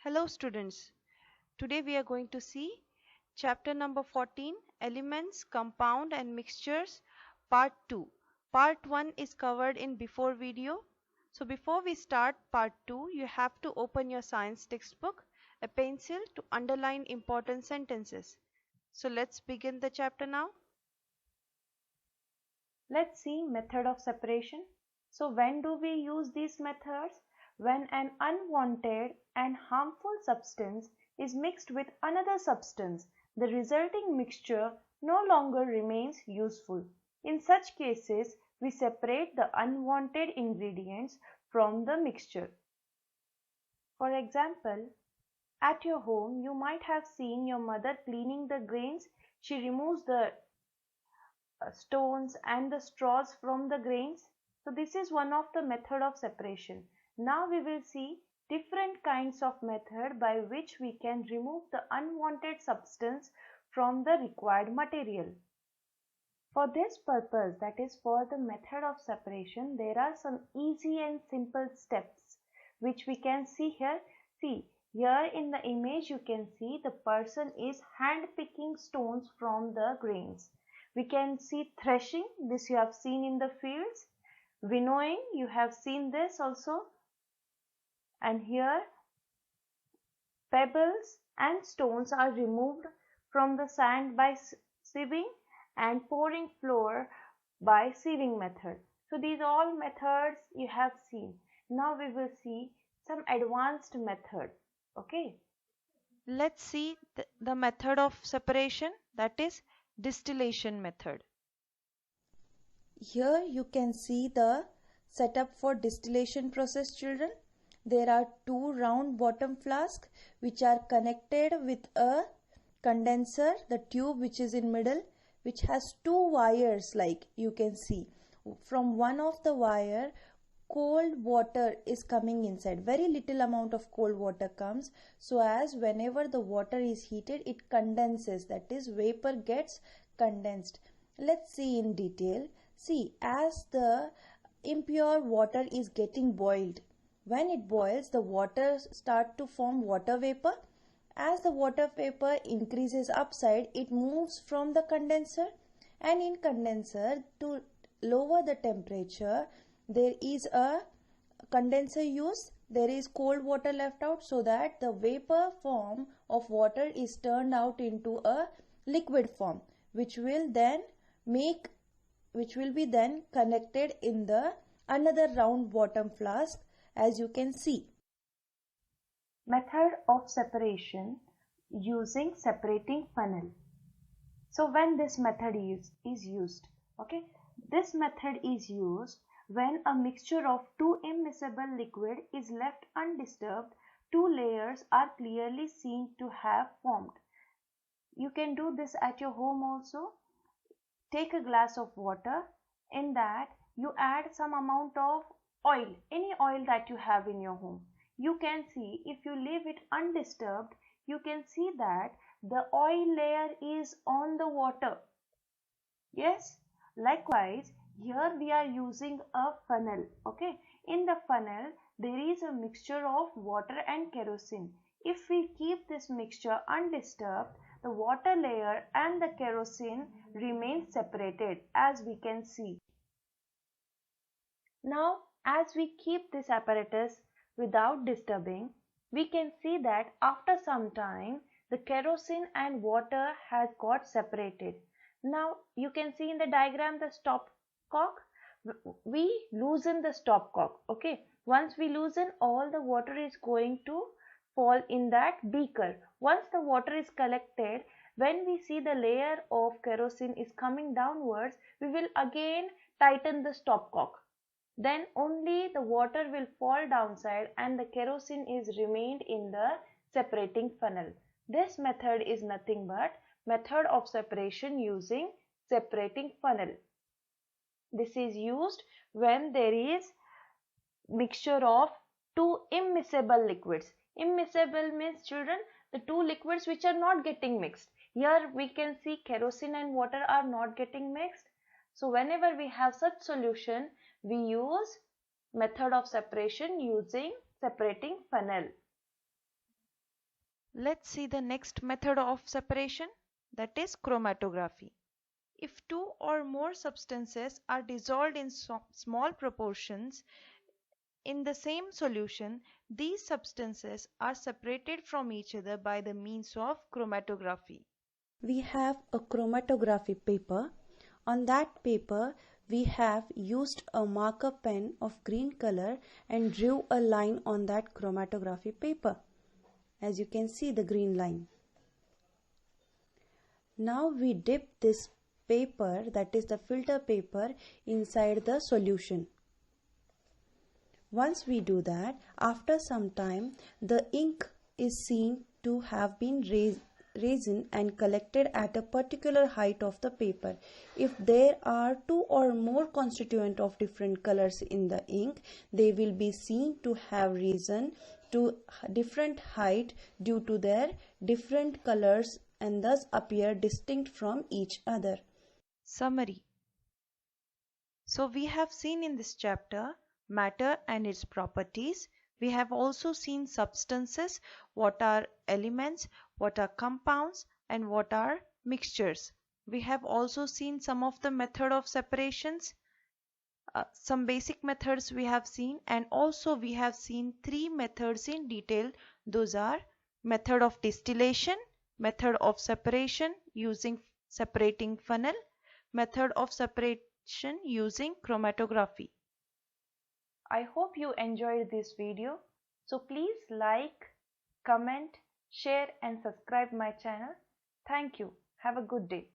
Hello students, today we are going to see chapter number 14 Elements, Compound and Mixtures part 2. Part 1 is covered in before video. So before we start part 2, you have to open your science textbook, a pencil to underline important sentences. So let's begin the chapter now. Let's see method of separation. So when do we use these methods? When an unwanted and harmful substance is mixed with another substance, the resulting mixture no longer remains useful. In such cases, we separate the unwanted ingredients from the mixture. For example, at your home, you might have seen your mother cleaning the grains. She removes the stones and the straws from the grains. So this is one of the method of separation. Now we will see different kinds of method by which we can remove the unwanted substance from the required material. For this purpose, that is for the method of separation, there are some easy and simple steps which we can see here. See, here in the image you can see the person is hand picking stones from the grains. We can see threshing, this you have seen in the fields. Winnowing, you have seen this also. And here pebbles and stones are removed from the sand by sieving and pouring flour by sieving method. So these all methods you have seen. Now we will see some advanced method. Okay. Let's see the method of separation, that is distillation method. Here you can see the setup for distillation process, children. There are two round bottom flasks which are connected with a condenser, the tube which is in middle, which has two wires like you can see. From one of the wire, cold water is coming inside. Very little amount of cold water comes, so as whenever the water is heated, it condenses, that is vapor gets condensed. Let's see in detail. See, as the impure water is getting boiled, when it boils, the water start to form water vapor. As the water vapor increases upside, it moves from the condenser, and in condenser, to lower the temperature, there is a condenser used. There is cold water left out, so that the vapor form of water is turned out into a liquid form, which will be then connected in the another round bottom flask, as you can see. Method of separation using separating funnel. So when this method is used, okay, this method is used when a mixture of two immiscible liquid is left undisturbed. Two layers are clearly seen to have formed. You can do this at your home also. Take a glass of water. In that you add some amount of oil, any oil that you have in your home. You can see, if you leave it undisturbed, you can see that the oil layer is on the water. Yes, likewise here we are using a funnel. Okay, in the funnel there is a mixture of water and kerosene. If we keep this mixture undisturbed, the water layer and the kerosene remain separated, as we can see. Now, as we keep this apparatus without disturbing, we can see that after some time the kerosene and water has got separated. Now you can see in the diagram the stopcock. We loosen the stopcock. Okay, once we loosen, all the water is going to fall in that beaker. Once the water is collected, when we see the layer of kerosene is coming downwards, we will again tighten the stopcock. Then only the water will fall downside and the kerosene is remained in the separating funnel. This method is nothing but method of separation using separating funnel. This is used when there is mixture of two immiscible liquids. Immiscible means, children, the two liquids which are not getting mixed. Here we can see kerosene and water are not getting mixed. So whenever we have such solution, we use method of separation using separating funnel. Let's see the next method of separation, that is chromatography. If two or more substances are dissolved in small proportions in the same solution, these substances are separated from each other by the means of chromatography. We have a chromatography paper. On that paper, we have used a marker pen of green color and drew a line on that chromatography paper. As you can see, the green line. Now we dip this paper, that is the filter paper, inside the solution. Once we do that, after some time, the ink is seen to have been risen and collected at a particular height of the paper. If there are two or more constituents of different colors in the ink, they will be seen to have risen to different height due to their different colors and thus appear distinct from each other. Summary. So we have seen in this chapter matter and its properties. We have also seen substances, what are elements, what are compounds, and what are mixtures. We have also seen some of the method of separations, some basic methods we have seen, and also we have seen three methods in detail. Those are method of distillation, method of separation using separating funnel, method of separation using chromatography. I hope you enjoyed this video. So please like, comment, share and subscribe my channel. Thank you. Have a good day.